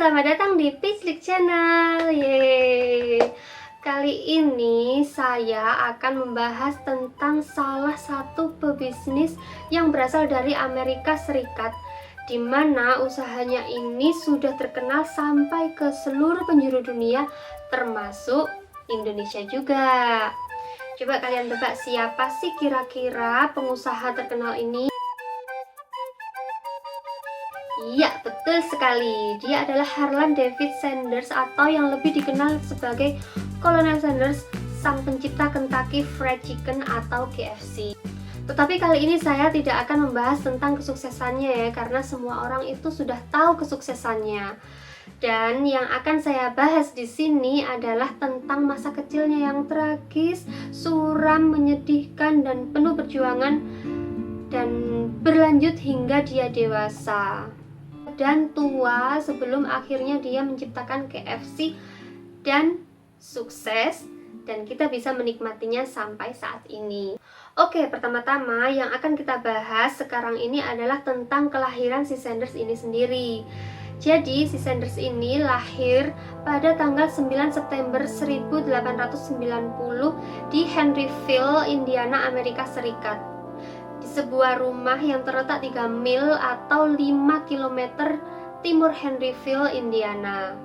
selamat datang di Peachlik Channel. Yeay. Kali ini saya akan membahas tentang salah satu pebisnis yang berasal dari Amerika Serikat, di mana usahanya ini sudah terkenal sampai ke seluruh penjuru dunia, termasuk Indonesia juga. Coba kalian tebak siapa sih kira-kira pengusaha terkenal ini? Iya, betul sekali. Dia adalah Harlan David Sanders atau yang lebih dikenal sebagai Colonel Sanders, sang pencipta Kentucky Fried Chicken atau KFC. Tetapi kali ini saya tidak akan membahas tentang kesuksesannya ya, karena semua orang itu sudah tahu kesuksesannya. Dan yang akan saya bahas di sini adalah tentang masa kecilnya yang tragis, suram, menyedihkan, dan penuh perjuangan, dan berlanjut hingga dia dewasa dan tua sebelum akhirnya dia menciptakan KFC dan sukses, dan kita bisa menikmatinya sampai saat ini. Oke, pertama-tama yang akan kita bahas sekarang ini adalah tentang kelahiran si Sanders ini sendiri. Jadi si Sanders ini lahir pada tanggal 9 September 1890 di Henryville, Indiana, Amerika Serikat, di sebuah rumah yang terletak 3 mil atau 5 km timur Henryville, Indiana.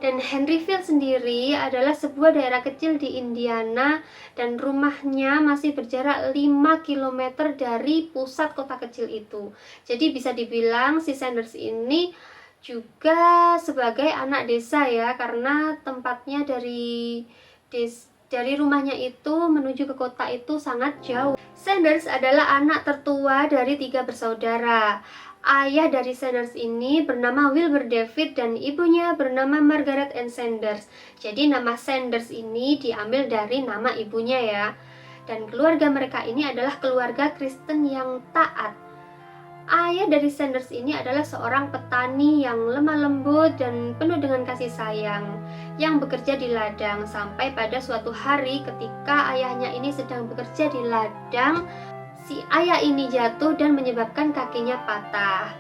Dan Henryville sendiri adalah sebuah daerah kecil di Indiana, dan rumahnya masih berjarak 5 km dari pusat kota kecil itu. Jadi bisa dibilang si Sanders ini juga sebagai anak desa ya, karena tempatnya dari rumahnya itu menuju ke kota itu sangat jauh. Sanders adalah anak tertua dari 3 bersaudara. Ayah dari Sanders ini bernama Wilbur David dan ibunya bernama Margaret Ann Sanders. Jadi nama Sanders ini diambil dari nama ibunya ya. Dan keluarga mereka ini adalah keluarga Kristen yang taat. Ayah dari Sanders ini adalah seorang petani yang lemah lembut dan penuh dengan kasih sayang, yang bekerja di ladang sampai pada suatu hari ketika ayahnya ini sedang bekerja di ladang, si ayah ini jatuh dan menyebabkan kakinya patah.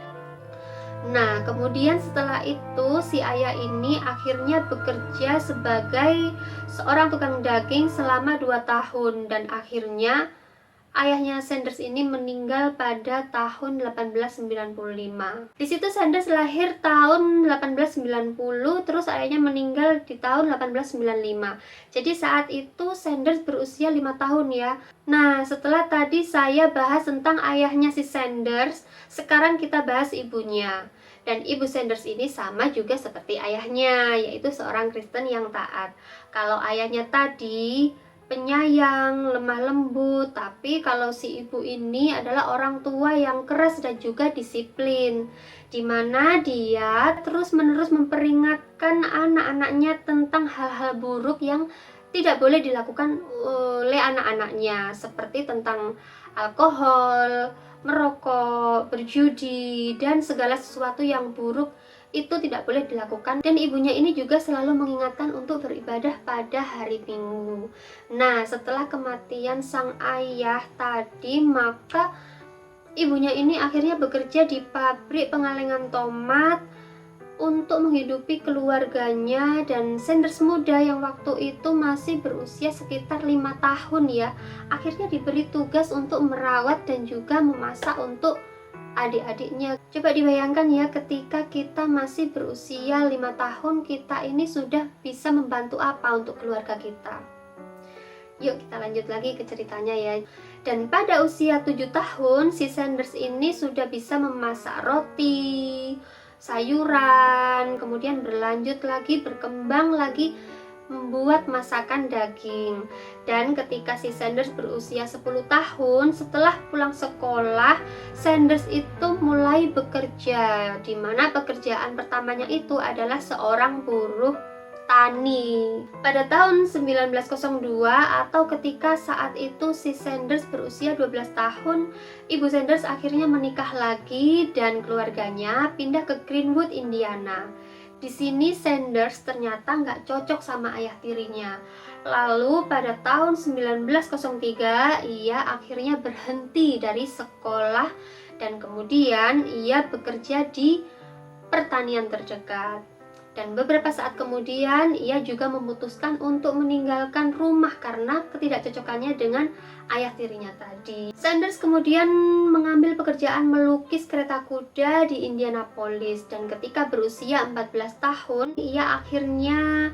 Nah, kemudian setelah itu si ayah ini akhirnya bekerja sebagai seorang tukang daging selama 2 tahun, dan akhirnya ayahnya Sanders ini meninggal pada tahun 1895. Di situ Sanders lahir tahun 1890, terus ayahnya meninggal di tahun 1895. Jadi saat itu Sanders berusia 5 tahun ya. Nah, setelah tadi saya bahas tentang ayahnya si Sanders, sekarang kita bahas ibunya. Dan ibu Sanders ini sama juga seperti ayahnya, yaitu seorang Kristen yang taat. Kalau ayahnya tadi penyayang, lemah lembut, tapi kalau si ibu ini adalah orang tua yang keras dan juga disiplin, dimana dia terus-menerus memperingatkan anak-anaknya tentang hal-hal buruk yang tidak boleh dilakukan oleh anak-anaknya, seperti tentang alkohol, merokok, berjudi, dan segala sesuatu yang buruk itu tidak boleh dilakukan. Dan ibunya ini juga selalu mengingatkan untuk beribadah pada hari Minggu. Nah, setelah kematian sang ayah tadi, maka ibunya ini akhirnya bekerja di pabrik pengalengan tomat untuk menghidupi keluarganya. Dan Sanders muda yang waktu itu masih berusia sekitar 5 tahun ya, akhirnya diberi tugas untuk merawat dan juga memasak untuk adik-adiknya. Coba dibayangkan ya, ketika kita masih berusia 5 tahun, kita ini sudah bisa membantu apa untuk keluarga kita. Yuk kita lanjut lagi ke ceritanya ya. Dan pada usia 7 tahun, si Sanders ini sudah bisa memasak roti, sayuran, kemudian berlanjut lagi, berkembang lagi membuat masakan daging. Dan ketika si Sanders berusia 10 tahun, setelah pulang sekolah, Sanders itu mulai bekerja, di mana pekerjaan pertamanya itu adalah seorang buruh tani. Pada tahun 1902 atau ketika saat itu si Sanders berusia 12 tahun, ibu Sanders akhirnya menikah lagi dan keluarganya pindah ke Greenwood, Indiana. Di sini Sanders ternyata nggak cocok sama ayah tirinya. Lalu pada tahun 1903 ia akhirnya berhenti dari sekolah dan kemudian ia bekerja di pertanian terdekat. Dan beberapa saat kemudian ia juga memutuskan untuk meninggalkan rumah karena ketidakcocokannya dengan ayah tirinya tadi. Sanders kemudian mengambil pekerjaan melukis kereta kuda di Indianapolis, dan ketika berusia 14 tahun ia akhirnya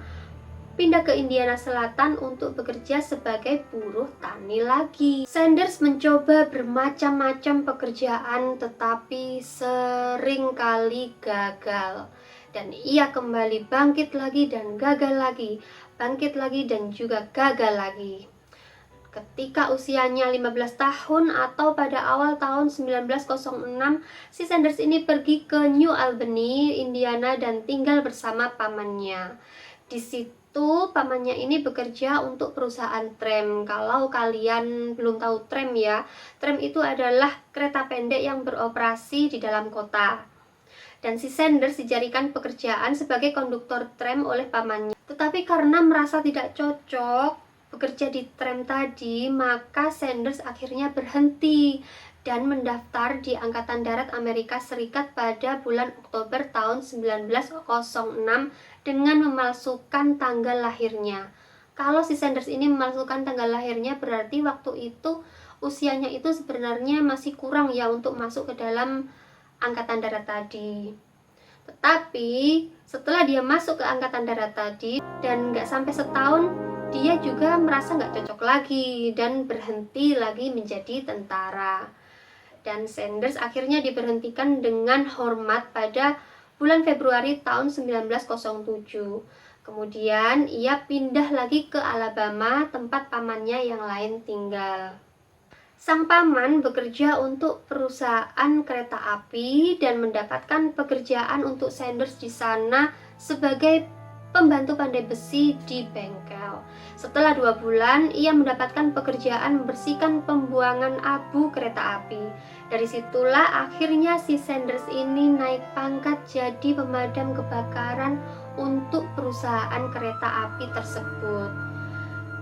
pindah ke Indiana Selatan untuk bekerja sebagai buruh tani lagi. Sanders mencoba bermacam-macam pekerjaan tetapi seringkali gagal. Dan ia kembali bangkit lagi dan gagal lagi, bangkit lagi dan juga gagal lagi. Ketika usianya 15 tahun atau pada awal tahun 1906, si Sanders ini pergi ke New Albany, Indiana dan tinggal bersama pamannya. Di situ pamannya ini bekerja untuk perusahaan tram. Kalau kalian belum tahu tram ya, tram itu adalah kereta pendek yang beroperasi di dalam kota. Dan si Sanders dijadikan pekerjaan sebagai konduktor tram oleh pamannya. Tetapi karena merasa tidak cocok bekerja di tram tadi, maka Sanders akhirnya berhenti dan mendaftar di Angkatan Darat Amerika Serikat pada bulan Oktober tahun 1906 dengan memalsukan tanggal lahirnya. Kalau si Sanders ini memalsukan tanggal lahirnya, berarti waktu itu usianya itu sebenarnya masih kurang ya untuk masuk ke dalam Angkatan Darat tadi. Tetapi setelah dia masuk ke Angkatan Darat tadi dan nggak sampai setahun, dia juga merasa nggak cocok lagi dan berhenti lagi menjadi tentara. Dan Sanders akhirnya diberhentikan dengan hormat pada bulan Februari tahun 1907. Kemudian ia pindah lagi ke Alabama, tempat pamannya yang lain tinggal. Sang paman bekerja untuk perusahaan kereta api dan mendapatkan pekerjaan untuk Sanders di sana sebagai pembantu pandai besi di bengkel. Setelah 2 bulan, ia mendapatkan pekerjaan membersihkan pembuangan abu kereta api. Dari situlah akhirnya si Sanders ini naik pangkat jadi pemadam kebakaran untuk perusahaan kereta api tersebut.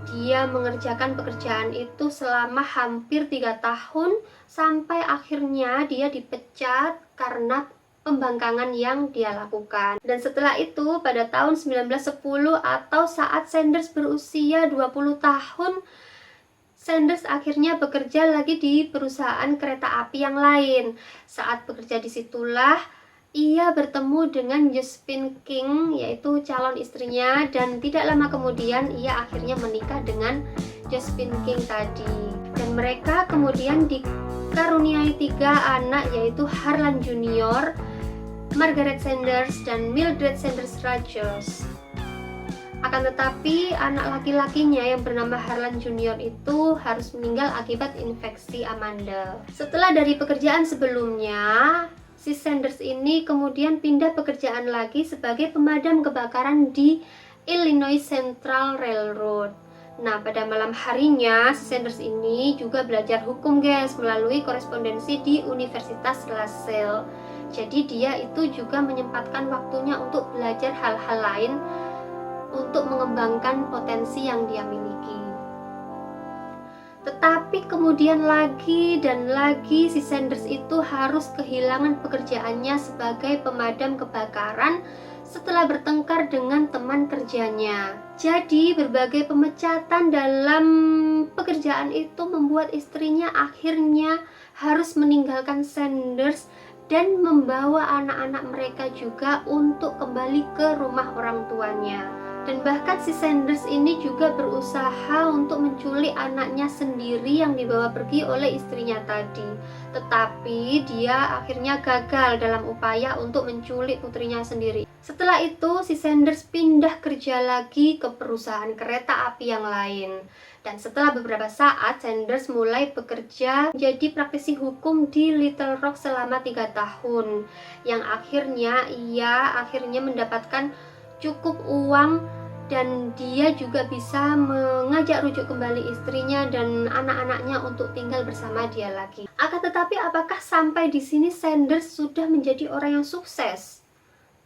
Dia mengerjakan pekerjaan itu selama hampir 3 tahun sampai akhirnya dia dipecat karena pembangkangan yang dia lakukan. Dan setelah itu pada tahun 1910 atau saat Sanders berusia 20 tahun, Sanders akhirnya bekerja lagi di perusahaan kereta api yang lain. Saat bekerja disitulah ia bertemu dengan Josephine King, yaitu calon istrinya, dan tidak lama kemudian ia akhirnya menikah dengan Josephine King tadi. Dan mereka kemudian dikaruniai 3 anak, yaitu Harlan Junior, Margaret Sanders, dan Mildred Sanders Rogers. Akan tetapi anak laki-lakinya yang bernama Harlan Junior itu harus meninggal akibat infeksi amandel. Setelah dari pekerjaan sebelumnya, si Sanders ini kemudian pindah pekerjaan lagi sebagai pemadam kebakaran di Illinois Central Railroad. Nah, pada malam harinya si Sanders ini juga belajar hukum guys melalui korespondensi di Universitas LaSalle. Jadi dia itu juga menyempatkan waktunya untuk belajar hal-hal lain untuk mengembangkan potensi yang dia miliki. Tetapi kemudian lagi dan lagi si Sanders itu harus kehilangan pekerjaannya sebagai pemadam kebakaran setelah bertengkar dengan teman kerjanya. Jadi berbagai pemecatan dalam pekerjaan itu membuat istrinya akhirnya harus meninggalkan Sanders dan membawa anak-anak mereka juga untuk kembali ke rumah orang tuanya. Dan bahkan si Sanders ini juga berusaha untuk menculik anaknya sendiri yang dibawa pergi oleh istrinya tadi. Tetapi dia akhirnya gagal dalam upaya untuk menculik putrinya sendiri. Setelah itu si Sanders pindah kerja lagi ke perusahaan kereta api yang lain. Dan setelah beberapa saat Sanders mulai bekerja jadi praktisi hukum di Little Rock selama 3 tahun. Yang akhirnya ia mendapatkan cukup uang dan dia juga bisa mengajak rujuk kembali istrinya dan anak-anaknya untuk tinggal bersama dia lagi. Akan tetapi apakah sampai di sini Sanders sudah menjadi orang yang sukses?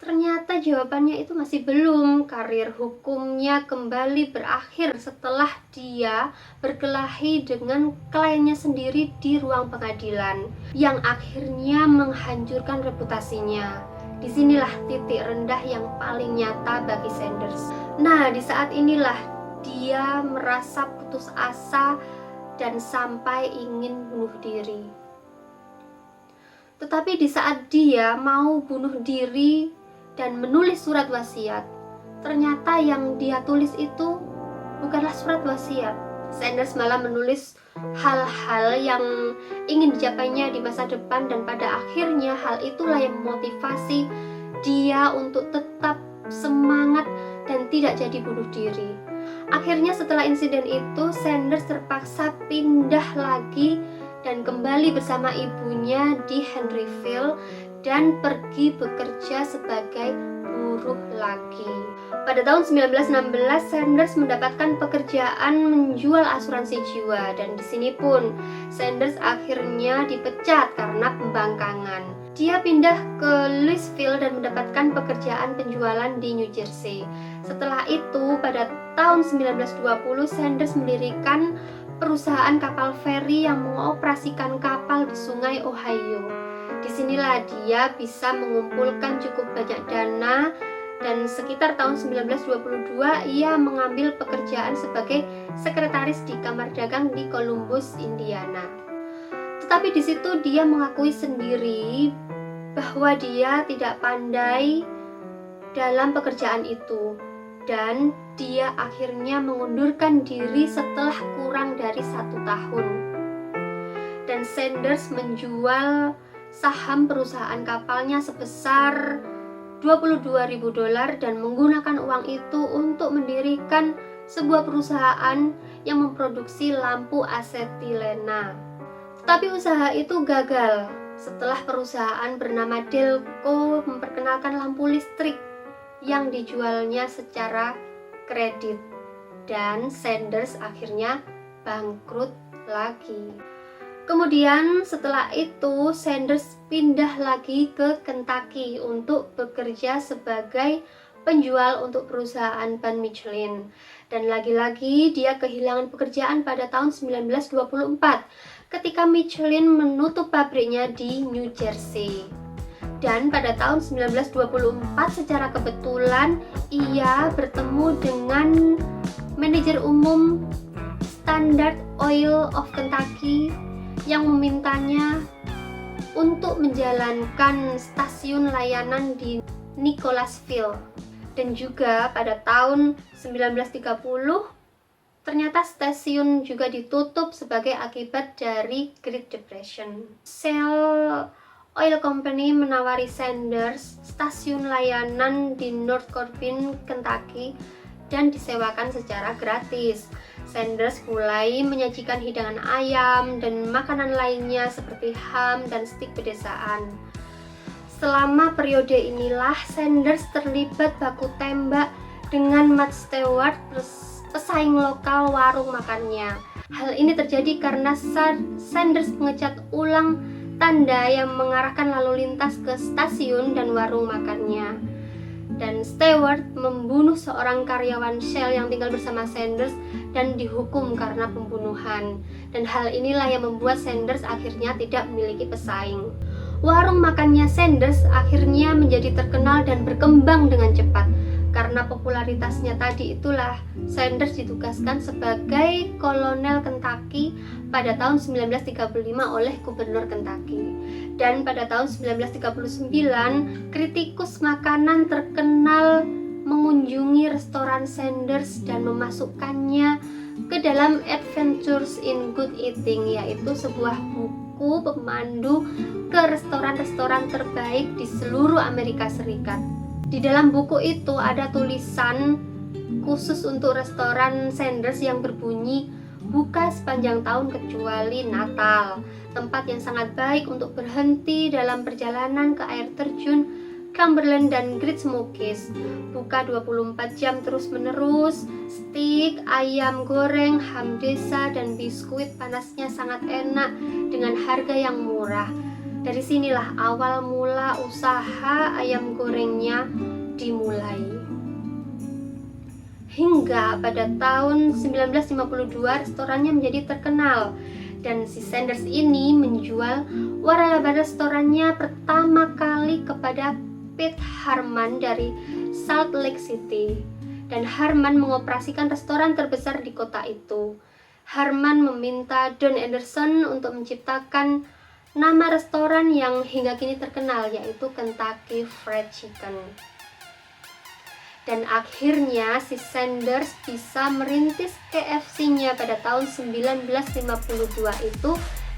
Ternyata jawabannya itu masih belum. Karir hukumnya kembali berakhir setelah dia berkelahi dengan kliennya sendiri di ruang pengadilan, yang akhirnya menghancurkan reputasinya. Disinilah titik rendah yang paling nyata bagi Sanders. Nah, di saat inilah dia merasa putus asa dan sampai ingin bunuh diri. Tetapi di saat dia mau bunuh diri dan menulis surat wasiat, ternyata yang dia tulis itu bukanlah surat wasiat. Sanders malah menulis hal-hal yang ingin dicapainya di masa depan, dan pada akhirnya hal itulah yang memotivasi dia untuk tetap semangat dan tidak jadi bunuh diri. Akhirnya setelah insiden itu, Sanders terpaksa pindah lagi dan kembali bersama ibunya di Henryville dan pergi bekerja sebagai buruh lagi. Pada tahun 1916, Sanders mendapatkan pekerjaan menjual asuransi jiwa, dan di sini pun Sanders akhirnya dipecat karena pembangkangan. Dia pindah ke Louisville dan mendapatkan pekerjaan penjualan di New Jersey. Setelah itu, pada tahun 1920, Sanders mendirikan perusahaan kapal feri yang mengoperasikan kapal di Sungai Ohio. Disinilah dia bisa mengumpulkan cukup banyak dana, dan sekitar tahun 1922 ia mengambil pekerjaan sebagai sekretaris di kamar dagang di Columbus, Indiana. Tetapi di situ dia mengakui sendiri bahwa dia tidak pandai dalam pekerjaan itu, dan dia akhirnya mengundurkan diri setelah kurang dari 1 tahun. Dan Sanders menjual saham perusahaan kapalnya sebesar $22.000 dan menggunakan uang itu untuk mendirikan sebuah perusahaan yang memproduksi lampu asetilena. Tetapi usaha itu gagal setelah perusahaan bernama Delco memperkenalkan lampu listrik yang dijualnya secara kredit, dan Sanders akhirnya bangkrut lagi. Kemudian setelah itu Sanders pindah lagi ke Kentucky untuk bekerja sebagai penjual untuk perusahaan ban Michelin, dan lagi-lagi dia kehilangan pekerjaan pada tahun 1924 ketika Michelin menutup pabriknya di New Jersey. Dan pada tahun 1924 secara kebetulan ia bertemu dengan manajer umum Standard Oil of Kentucky yang memintanya untuk menjalankan stasiun layanan di Nicholasville. Dan juga pada tahun 1930 ternyata stasiun juga ditutup sebagai akibat dari Great Depression. Shell Oil Company menawari Sanders stasiun layanan di North Corbin, Kentucky, dan disewakan secara gratis. Sanders mulai menyajikan hidangan ayam dan makanan lainnya seperti ham dan stik pedesaan. Selama periode inilah Sanders terlibat baku tembak dengan Matt Stewart, pesaing lokal warung makannya. Hal ini terjadi karena Sanders mengecat ulang tanda yang mengarahkan lalu lintas ke stasiun dan warung makannya. Dan Stewart membunuh seorang karyawan Shell yang tinggal bersama Sanders dan dihukum karena pembunuhan. Dan hal inilah yang membuat Sanders akhirnya tidak memiliki pesaing. Warung makannya Sanders akhirnya menjadi terkenal dan berkembang dengan cepat. Karena popularitasnya tadi itulah Sanders ditugaskan sebagai kolonel Kentucky pada tahun 1935 oleh gubernur Kentucky. Dan pada tahun 1939, kritikus makanan terkenal mengunjungi restoran Sanders dan memasukkannya ke dalam Adventures in Good Eating, yaitu sebuah buku pemandu ke restoran-restoran terbaik di seluruh Amerika Serikat. Di dalam buku itu ada tulisan khusus untuk restoran Sanders yang berbunyi, "Buka sepanjang tahun kecuali Natal. Tempat yang sangat baik untuk berhenti dalam perjalanan ke air terjun Cumberland dan Great Smokies. Buka 24 jam terus-menerus. Stik, ayam goreng, ham desa, dan biskuit panasnya sangat enak dengan harga yang murah. Dari sinilah awal mula usaha ayam gorengnya dimulai. Hingga pada tahun 1952 restorannya menjadi terkenal, dan si Sanders ini menjual waralaba restorannya pertama kali kepada Pete Harman dari Salt Lake City, dan Harman mengoperasikan restoran terbesar di kota itu. Harman meminta Don Anderson untuk menciptakan nama restoran yang hingga kini terkenal, yaitu Kentucky Fried Chicken. Dan akhirnya si Sanders bisa merintis KFC-nya pada tahun 1952 itu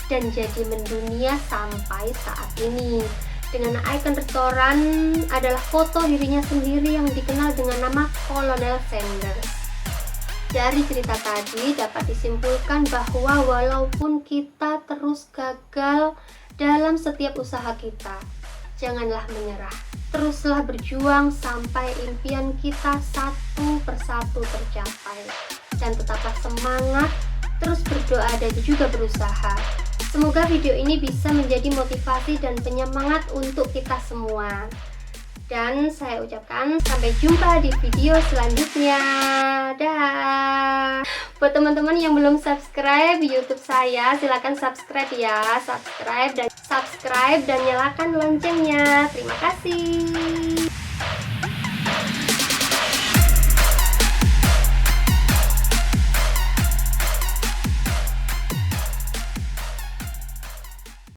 dan jadi mendunia sampai saat ini. Dengan ikon restoran adalah foto dirinya sendiri yang dikenal dengan nama Colonel Sanders. Dari cerita tadi dapat disimpulkan bahwa walaupun kita terus gagal dalam setiap usaha kita, janganlah menyerah. Teruslah berjuang sampai impian kita satu persatu tercapai. Dan tetaplah semangat, terus berdoa dan juga berusaha. Semoga video ini bisa menjadi motivasi dan penyemangat untuk kita semua. Dan saya ucapkan sampai jumpa di video selanjutnya. Dah. Buat teman-teman yang belum subscribe YouTube saya, silahkan subscribe ya. Subscribe dan nyalakan loncengnya. Terima kasih.